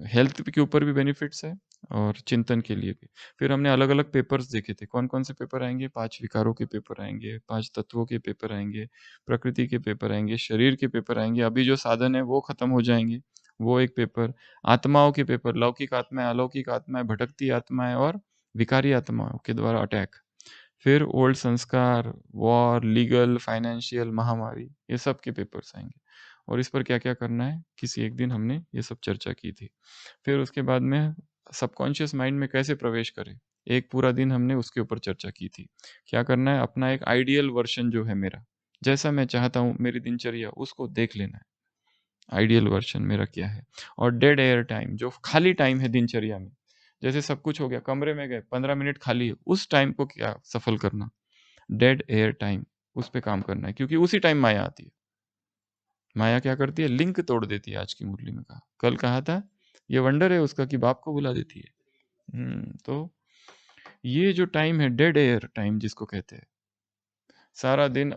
हेल्थ के ऊपर भी बेनिफिट्स है और चिंतन के लिए भी। फिर हमने अलग अलग पेपर्स देखे थे, कौन कौन से पेपर आएंगे, 5 विकारों के पेपर आएंगे, 5 तत्वों के पेपर आएंगे, प्रकृति के पेपर आएंगे, शरीर के पेपर आएंगे, अभी जो साधन है वो खत्म हो जाएंगे, वो एक पेपर, आत्माओं के पेपर, लौकिक आत्माएं, अलौकिक आत्माएं, भटकती आत्माएं और विकारी आत्माओं के द्वारा अटैक, फिर ओल्ड संस्कार, वॉर, लीगल, फाइनेंशियल, महामारी, ये सब के पेपर्स आएंगे, और इस पर क्या क्या करना है किसी एक दिन हमने ये सब चर्चा की थी। फिर उसके बाद में सबकॉन्शियस माइंड में कैसे प्रवेश करें, एक पूरा दिन हमने उसके ऊपर चर्चा की थी। क्या करना है, अपना एक आइडियल वर्जन जो है मेरा, जैसा मैं चाहता हूँ मेरी दिनचर्या, उसको देख लेना है, आइडियल वर्जन मेरा क्या है। और डेड एयर टाइम, जो खाली टाइम है दिनचर्या में, जैसे सब कुछ हो गया, कमरे में गए, 15 मिनट खाली है, उस टाइम को क्या सफल करना, डेड एयर टाइम, उस पे काम करना है, क्योंकि उसी टाइम माया आती है। माया क्या करती है, लिंक तोड़ देती है। आज की मुरली में कहा, कल कहा था, ये वंडर है उसका कि बाप को बुला देती है। तो ये जो टाइम है डेड एयर टाइम जिसको कहते हैं, सारा दिन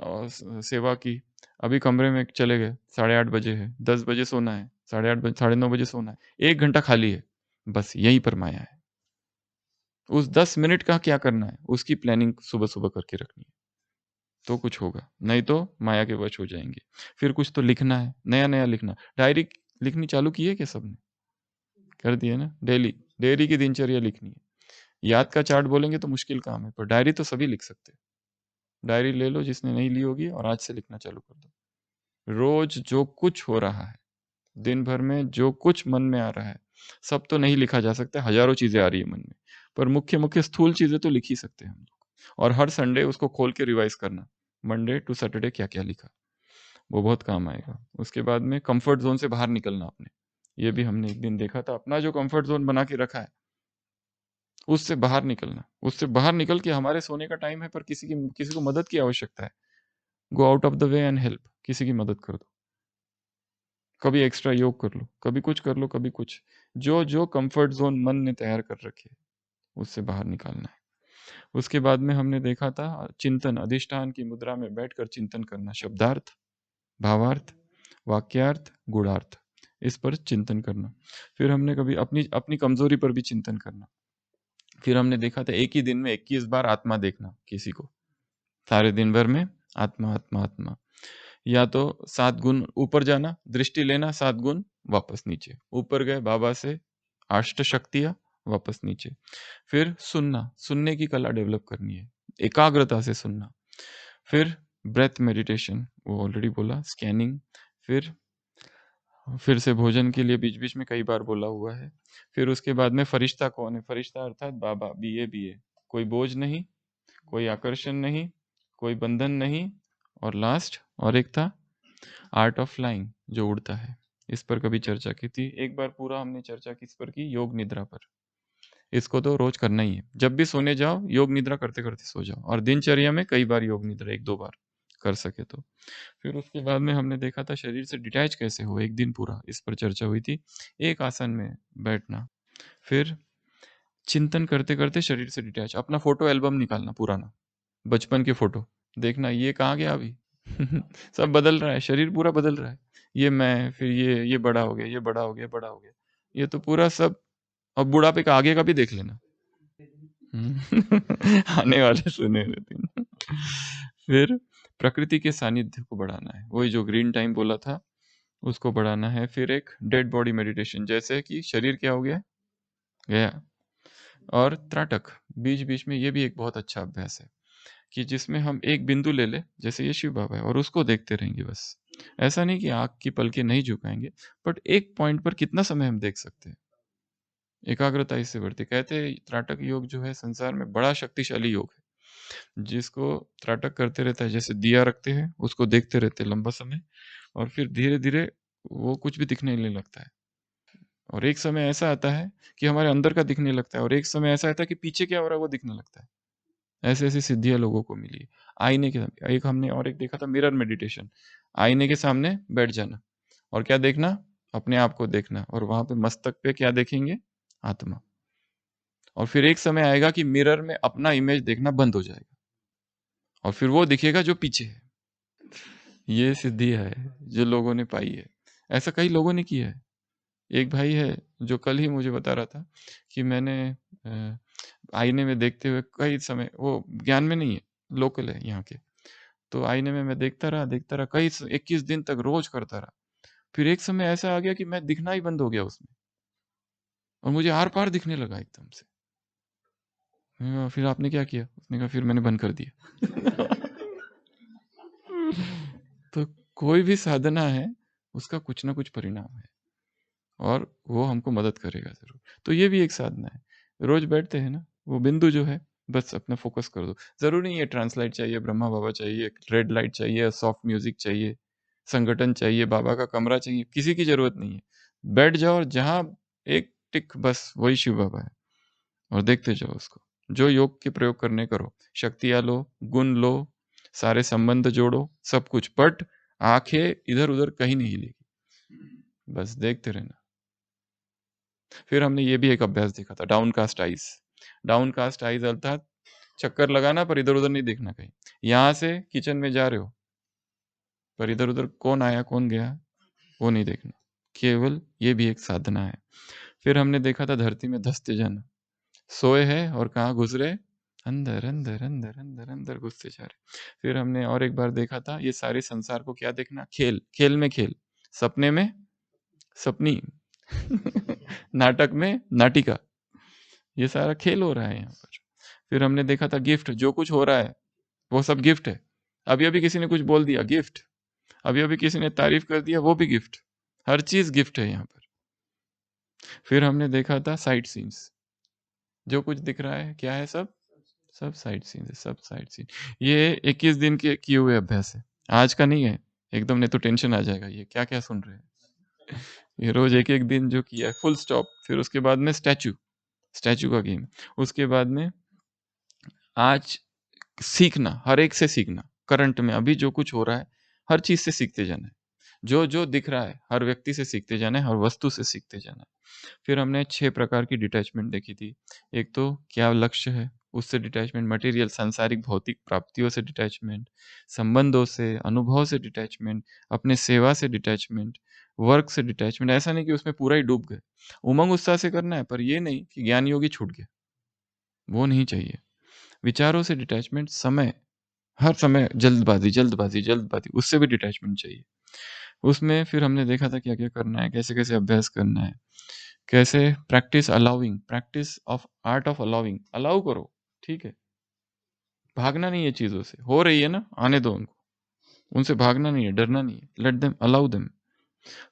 सेवा की, अभी कमरे में चले गए, 8:30 बजे है, 10 बजे सोना है, 8:30 बजे, 9:30 बजे सोना है, 1 घंटा खाली है, बस यहीं पर माया है। उस 10 मिनट का क्या करना है, उसकी प्लानिंग सुबह सुबह करके रखनी है, तो कुछ होगा, नहीं तो माया के वश हो जाएंगे। फिर कुछ तो लिखना है, नया नया लिखना, डायरी लिखनी चालू की है क्या सबने, कर दिया ना, डेली डेयरी की दिनचर्या लिखनी है। याद का चार्ट बोलेंगे तो मुश्किल काम है, पर डायरी तो सभी लिख सकते हैं। डायरी ले लो जिसने नहीं ली होगी, और आज से लिखना चालू कर दो। रोज जो कुछ हो रहा है, दिन भर में जो कुछ मन में आ रहा है, सब तो नहीं लिखा जा सकता, हजारों चीजें आ रही है मन में, पर मुख्य मुख्य स्थूल चीजें तो लिख ही सकते हैं हम लोग। और हर संडे उसको खोल के रिवाइज करना, मंडे टू सैटरडे क्या क्या लिखा, वो बहुत काम आएगा। उसके बाद में कंफर्ट जोन से बाहर निकलना अपने, ये भी हमने एक दिन देखा था, अपना जो कंफर्ट जोन बना के रखा है उससे बाहर निकलना, उससे बाहर निकल के हमारे सोने का टाइम है पर किसी को मदद की आवश्यकता है, go out of the way and help, किसी की मदद कर दो, कभी एक्स्ट्रा योग कर लो, कभी कुछ कर लो, कभी कुछ, जो जो कंफर्ट जोन मन ने तैयार कर रखे उससे बाहर निकालना है। उसके बाद में हमने देखा था चिंतन, अधिष्ठान की मुद्रा में बैठकर चिंतन करना, शब्दार्थ, भावार्थ, वाक्यार्थ, गुणार्थ, इस पर चिंतन करना। फिर हमने कभी अपनी अपनी कमजोरी पर भी चिंतन करना। फिर हमने देखा था एक ही दिन में 21 बार आत्मा देखना किसी को, सारे दिन भर में आत्मा आत्मा आत्मा, या तो 7 गुण ऊपर जाना, दृष्टि लेना, 7 गुण वापस नीचे, ऊपर गए बाबा से 8 शक्तियां, वापस नीचे। फिर सुनना, सुनने की कला डेवलप करनी है, एकाग्रता से सुनना। फिर ब्रेथ मेडिटेशन, वो ऑलरेडी बोला, स्कैनिंग। फिर से भोजन के लिए बीच बीच में कई बार बोला हुआ है। फिर उसके बाद में फरिश्ता कौन है, फरिश्ता अर्थात बाबा, बीए, कोई बोझ नहीं, कोई आकर्षण नहीं, कोई बंधन नहीं। और लास्ट और एक था आर्ट ऑफ फ्लाइंग, जो उड़ता है, इस पर कभी चर्चा की थी। एक बार पूरा हमने चर्चा किस पर की, योग निद्रा पर। इसको तो रोज करना ही है, जब भी सोने जाओ योग निद्रा करते करते सो जाओ, और दिनचर्या में कई बार योग निद्रा, 1-2 बार कर सके तो। फिर उसके बाद में हमने देखा था शरीर से डिटैच कैसे हो, एक दिन पूरा इस पर चर्चा हुई थी, एक आसन में बैठना। फिर चिंतन करते करते शरीर से डिटैच, अपना फोटो एल्बम निकालना पुराना, बचपन के फोटो, देखना ये कहाँ गया अभी सब बदल रहा है, शरीर पूरा बदल रहा है, ये मैं, फिर ये बड़ा हो गया, ये बड़ा हो गया, बड़ा हो गया, ये तो पूरा सब। अब बुढ़ापे का आगे का भी देख लेना आने वाले सुने हुए दिन फिर प्रकृति के सानिध्य को बढ़ाना है, वही जो ग्रीन टाइम बोला था उसको बढ़ाना है। फिर एक डेड बॉडी मेडिटेशन, जैसे कि शरीर क्या हो गया गया, और त्राटक बीच बीच में, ये भी एक बहुत अच्छा अभ्यास है कि जिसमें हम एक बिंदु ले ले, जैसे ये शिव बाबा है, और उसको देखते रहेंगे बस। ऐसा नहीं कि आंख की पलकें नहीं झुकाएंगे, बट एक पॉइंट पर कितना समय हम देख सकते हैं, एकाग्रता इससे बढ़ती। कहते हैं त्राटक योग जो है संसार में बड़ा शक्तिशाली योग है, जिसको त्राटक करते रहता है, जैसे दिया रखते हैं उसको देखते रहते हैं लंबा समय, और फिर धीरे धीरे वो कुछ भी दिखने नहीं लगता है। और एक समय ऐसा आता है कि हमारे अंदर का दिखने लगता है, और एक समय ऐसा आता है कि पीछे क्या हो रहा है वो दिखने लगता है। ऐसी ऐसी सिद्धियां लोगों को मिली। आईने के, एक हमने और एक देखा था मिरर मेडिटेशन, आईने के सामने बैठ जाना और क्या देखना, अपने आप को देखना, और वहां पे मस्तक पे क्या देखेंगे, आत्मा। और फिर एक समय आएगा कि मिरर में अपना इमेज देखना बंद हो जाएगा, और फिर वो दिखेगा जो पीछे है। ये सिद्धि है जो लोगों ने पाई है, ऐसा कई लोगों ने किया है। एक भाई है जो कल ही मुझे बता रहा था कि मैंने आईने में देखते हुए कई समय, वो ज्ञान में नहीं है, लोकल है यहाँ के, तो आईने में मैं देखता रहा कई 21 दिन तक रोज करता रहा। फिर एक समय ऐसा आ गया कि मैं दिखना ही बंद हो गया उसमें, और मुझे आर पार दिखने लगा एकदम से। फिर आपने क्या किया, उसने कहा फिर मैंने बंद कर दिया तो कोई भी साधना है उसका कुछ ना कुछ परिणाम है, और वो हमको मदद करेगा जरूर। तो ये भी एक साधना है, रोज बैठते हैं ना, वो बिंदु जो है बस अपना फोकस कर दो। जरूरी नहीं है ट्रांसलाइट चाहिए, ब्रह्मा बाबा चाहिए, रेड लाइट चाहिए, सॉफ्ट म्यूजिक चाहिए, संगठन चाहिए, बाबा का कमरा चाहिए, किसी की जरूरत नहीं है। बैठ जाओ और जहां एक टिक, बस वही शिव बाबा है, और देखते जाओ उसको। जो योग के प्रयोग करने करो, शक्तियां लो, गुण लो, सारे संबंध जोड़ो, सब कुछ, बट आंखें इधर उधर कहीं नहीं हिलेगी, बस देखते रहना। फिर हमने ये भी एक अभ्यास देखा था, downcast eyes. Downcast eyes अर्थात चक्कर लगाना पर इधर उधर नहीं देखना कहीं। यहां से किचन में जा रहे हो पर इधर उधर कौन आया कौन गया वो नहीं देखना, केवल ये भी एक साधना है। फिर हमने देखा था धरती में धंसते जाना, सोए है और कहाँ घुस रहे, अंदर अंदर अंदर अंदर अंदर घुसते जा रहे। फिर हमने और एक बार देखा था ये सारे संसार को क्या देखना, खेल, खेल में खेल, सपने में सपनी नाटक में नाटिका, ये सारा खेल हो रहा है यहाँ पर। फिर हमने देखा था गिफ्ट, जो कुछ हो रहा है वो सब गिफ्ट है। अभी अभी किसी ने कुछ बोल दिया, गिफ्ट। अभी अभी किसी ने तारीफ कर दिया, वो भी गिफ्ट। हर चीज गिफ्ट है यहाँ पर। फिर हमने देखा था साइट सीन्स, जो कुछ दिख रहा है क्या है, सब सब साइट सीन है, सब साइट सीन। ये 21 दिन के किए हुए अभ्यास है, आज का नहीं है एकदम, नहीं तो टेंशन आ जाएगा, ये क्या क्या सुन रहे हैं। ये रोज एक एक दिन जो किया है, फुल स्टॉप। फिर उसके बाद में स्टैचू, स्टैचू का गेम। उसके बाद में आज सीखना, हर एक से सीखना, करंट में अभी जो कुछ हो रहा है हर चीज से सीखते जाना है, जो जो दिख रहा है हर व्यक्ति से सीखते जाना है, हर वस्तु से सीखते जाना है। फिर हमने 6 प्रकार की डिटैचमेंट देखी थी। एक तो क्या लक्ष्य है, उससे डिटैचमेंट, मटेरियल सांसारिक भौतिक प्राप्तियों से डिटैचमेंट, संबंधों से, अनुभव से डिटैचमेंट, अपने सेवा से डिटैचमेंट, वर्क से डिटैचमेंट। ऐसा नहीं कि उसमें पूरा ही डूब गए, उमंग उत्साह से करना है, पर ये नहीं कि ज्ञान योगी छूट गया, वो नहीं चाहिए। विचारों से डिटैचमेंट, समय, हर समय जल्दबाजी जल्दबाजी जल्दबाजी, उससे भी डिटैचमेंट चाहिए। उसमें फिर हमने देखा था क्या क्या करना है, कैसे कैसे अभ्यास करना है, कैसे practice allowing, practice of art of allowing, allow करो, ठीक है, भागना नहीं है चीजों से, हो रही है ना, आने दो उनको, उनसे भागना नहीं है, डरना नहीं है, लेट देम, अलाउ देम।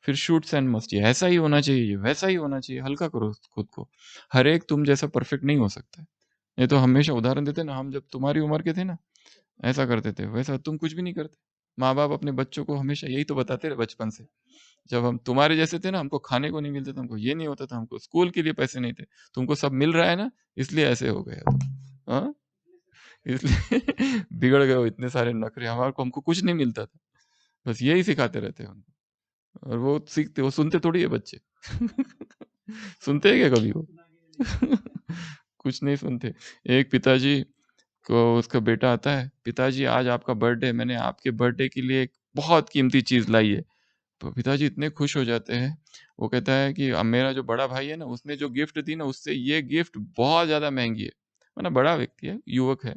फिर शूट्स एंड मस्ट, ये ऐसा ही होना चाहिए, ये वैसा ही होना चाहिए, हल्का करो खुद को। हर एक तुम जैसा परफेक्ट नहीं हो सकता है। ये तो हमेशा उदाहरण देते ना, हम जब तुम्हारी उम्र के थे ना, ऐसा करते थे, वैसा तुम कुछ भी नहीं करते। माँ बाप अपने बच्चों को हमेशा यही तो बताते रहे बचपन से। जब हम तुम्हारे जैसे थे ना, हमको खाने को नहीं मिलता था, हमको ये नहीं होता था, हमको स्कूल के लिए पैसे नहीं थे, तुमको सब मिल रहा है ना, इसलिए ऐसे हो गए तुम। हाँ, इसलिए बिगड़ गए हो, इतने सारे नखरे, हमारे को, हमको कुछ नहीं मिलता था, बस यही सिखाते रहते हैं उनको। और वो सीखते, वो सुनते थोड़ी है बच्चे। सुनते हैं क्या कभी वो? कुछ नहीं सुनते। एक पिताजी को, उसका बेटा आता है, पिताजी आज आपका बर्थडे, मैंने आपके बर्थडे के लिए एक बहुत कीमती चीज लाई है। तो पिताजी इतने खुश हो जाते हैं, वो कहता है कि अब मेरा जो बड़ा भाई है ना, उसने जो गिफ्ट दी ना, उससे ये गिफ्ट बहुत ज्यादा महंगी है। मतलब बड़ा व्यक्ति है, युवक है,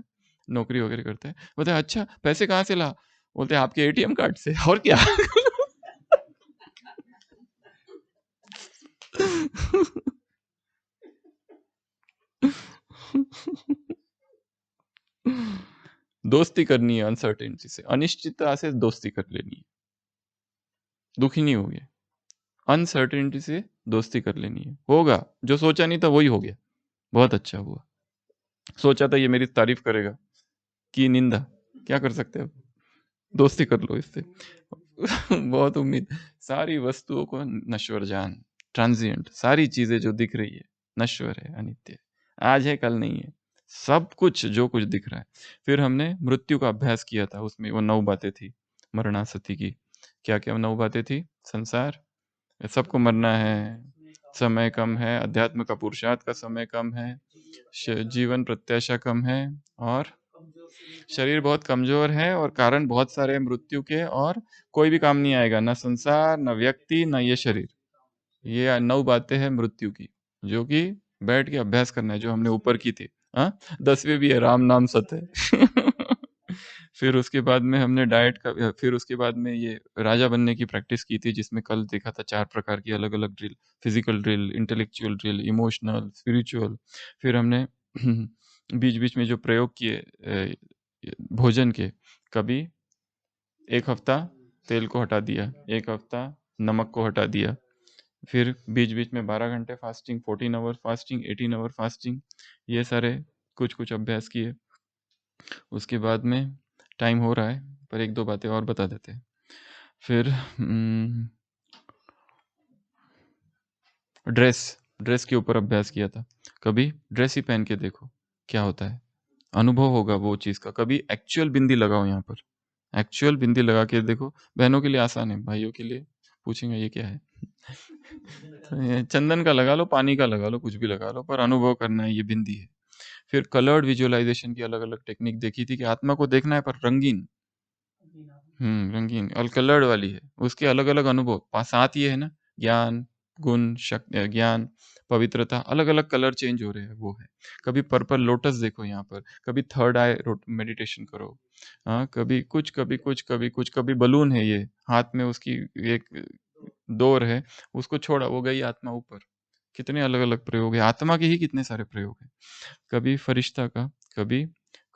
नौकरी वगैरह करता है। बोलते हैं अच्छा, पैसे कहाँ से ला? बोलते हैं आपके एटीएम कार्ड से, और क्या। दोस्ती करनी है अनसर्टेनिटी से, अनिश्चितता से दोस्ती कर लेनी है, दुखी नहीं होगे। अनसर्टेनिटी से दोस्ती कर लेनी है, होगा जो सोचा नहीं था वही हो गया, बहुत अच्छा हुआ। सोचा था ये मेरी तारीफ करेगा, की निंदा, क्या कर सकते हैं अब, दोस्ती कर लो इससे। बहुत उम्मीद। सारी वस्तुओं को नश्वर जान, ट्रांजिएंट, सारी चीजें जो दिख रही है नश्वर है, अनित्य है, आज है कल नहीं है, सब कुछ जो कुछ दिख रहा है। फिर हमने मृत्यु का अभ्यास किया था, उसमें वो 9 बातें थी मरणासति की। क्या क्या 9 बातें थी? संसार, सबको मरना है, समय कम है, अध्यात्म का पुरुषार्थ का समय कम है, जीवन प्रत्याशा कम है, और शरीर बहुत कमजोर है, और कारण बहुत सारे हैं मृत्यु के, और कोई भी काम नहीं आएगा, ना संसार, ना व्यक्ति, ना ये शरीर। ये 9 बातें हैं मृत्यु की, जो कि बैठ के अभ्यास करना है, जो हमने ऊपर की थी। हाँ, 10वीं भी है, राम नाम सत है। फिर उसके बाद में हमने डाइट का, फिर उसके बाद में ये राजा बनने की प्रैक्टिस की थी, जिसमें कल देखा था 4 प्रकार की अलग अलग drill, physical drill, intellectual drill, emotional, spiritual. फिर हमने बीच बीच में जो प्रयोग किए भोजन के, कभी 1 हफ्ता तेल को हटा दिया, 1 हफ्ता नमक को हटा दिया, फिर बीच बीच में 12 घंटे fasting, 14 hour fasting, 18 hour fasting, ये सारे कुछ कुछ अभ्यास किए। उसके बाद में टाइम हो रहा है, पर 1-2 बातें और बता देते हैं। फिर ड्रेस, ड्रेस के ऊपर अभ्यास किया था। कभी ड्रेस ही पहन के देखो क्या होता है, अनुभव होगा वो चीज़ का। कभी एक्चुअल बिंदी लगाओ यहाँ पर, एक्चुअल बिंदी लगा के देखो। बहनों के लिए आसान है, भाइयों के लिए पूछेंगे ये क्या है। तो ये चंदन का लगा लो, पानी का लगा लो, कुछ भी लगा लो, पर अनुभव करना है, ये बिंदी है। फिर कलर्ड विजुअलाइजेशन की अलग अलग टेक्निक देखी थी, कि आत्मा को देखना है पर रंगीन, रंगीन और कलर्ड वाली है, उसके अलग अलग अनुभव साथ ये है ना, ज्ञान, गुण, शक्ति, ज्ञान, पवित्रता, अलग अलग कलर चेंज हो रहे हैं, वो है। कभी पर्पल लोटस देखो यहाँ पर, कभी थर्ड आई मेडिटेशन करो। हाँ, कभी कुछ, कभी कुछ, कभी कुछ, कभी बलून है ये हाथ में, उसकी एक डोर है, उसको छोड़ा, वो गई आत्मा ऊपर। कितने अलग अलग प्रयोग है, आत्मा के ही कितने सारे प्रयोग है। कभी फरिश्ता का, कभी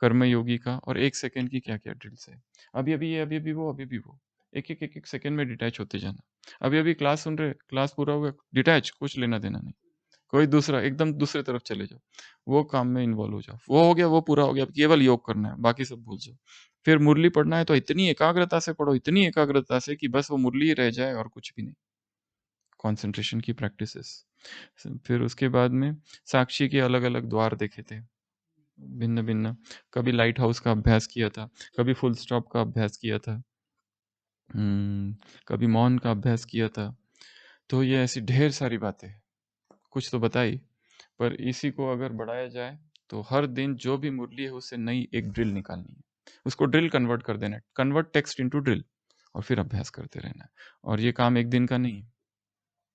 कर्मयोगी का, और 1 सेकंड की क्या क्या ड्रिल्स है, अभी अभी ये, अभी अभी वो, अभी भी वो। एक सेकंड में डिटैच होते जाना। अभी अभी क्लास सुन रहे, क्लास पूरा हो गया, डिटैच, कुछ लेना देना नहीं, कोई दूसरा एकदम दूसरे तरफ चले जाओ, वो काम में इन्वॉल्व हो जाओ, वो हो गया, वो पूरा हो गया, केवल योग करना है, बाकी सब भूल जाओ। फिर मुरली पढ़ना है तो इतनी एकाग्रता से पढ़ो, इतनी एकाग्रता से कि बस वो मुरली ही रह जाए और कुछ भी नहीं। कंसंट्रेशन की प्रैक्टिसेस। फिर उसके बाद में साक्षी के अलग अलग द्वार देखे थे, भिन्न भिन्न, कभी लाइट हाउस का अभ्यास किया था, कभी फुल स्टॉप का अभ्यास किया था, कभी मौन का अभ्यास किया था। तो ये ऐसी ढेर सारी बातें, कुछ तो बताई, पर इसी को अगर बढ़ाया जाए तो हर दिन जो भी मुरली है उससे नई एक ड्रिल निकालनी है, उसको ड्रिल कन्वर्ट कर देना है, कन्वर्ट टेक्स्ट इनटू ड्रिल, और फिर अभ्यास करते रहना है। और ये काम एक दिन का नहीं है,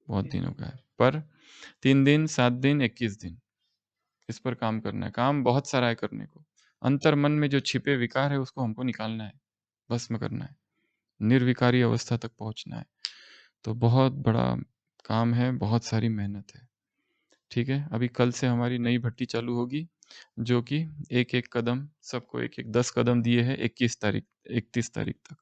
बहुत दिनों का है, पर 3 दिन 7 दिन 21 दिन इस पर काम करना है। काम बहुत सारा है करने को, अंतर मन में जो छिपे विकार है उसको हमको निकालना है, भस्म करना है, निर्विकारी अवस्था तक पहुंचना है। तो बहुत बड़ा काम है, बहुत सारी मेहनत है। ठीक है, अभी कल से हमारी नई भट्टी चालू होगी, जो कि एक एक कदम, सबको एक एक 10 कदम दिए हैं, 31 तारीख तक।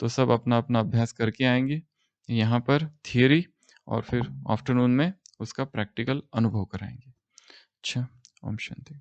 तो सब अपना अपना अभ्यास करके आएंगे यहाँ पर, थियरी, और फिर आफ्टरनून में उसका प्रैक्टिकल अनुभव कराएंगे। अच्छा, ओम शांति।